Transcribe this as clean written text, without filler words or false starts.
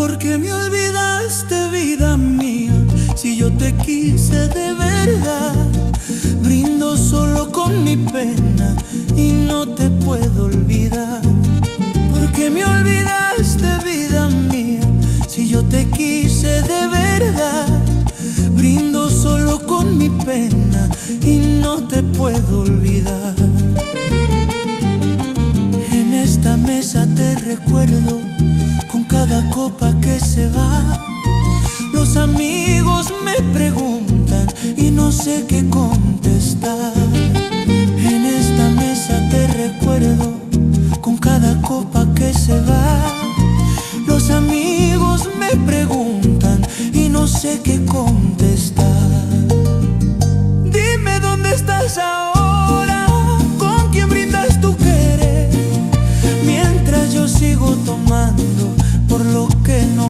¿Por qué me olvidaste, vida mía? Si yo te quise de verdad. Brindo solo con mi pena y no te puedo olvidar. ¿Por qué me olvidaste, vida mía? Si yo te quise de verdad. Brindo solo con mi pena y no te puedo olvidar. En esta mesa te recuerdo con cada copa que se va. Los amigos me preguntan y no sé qué contestar. En esta mesa te recuerdo con cada copa que se va. Los amigos me preguntan y no sé qué contestar.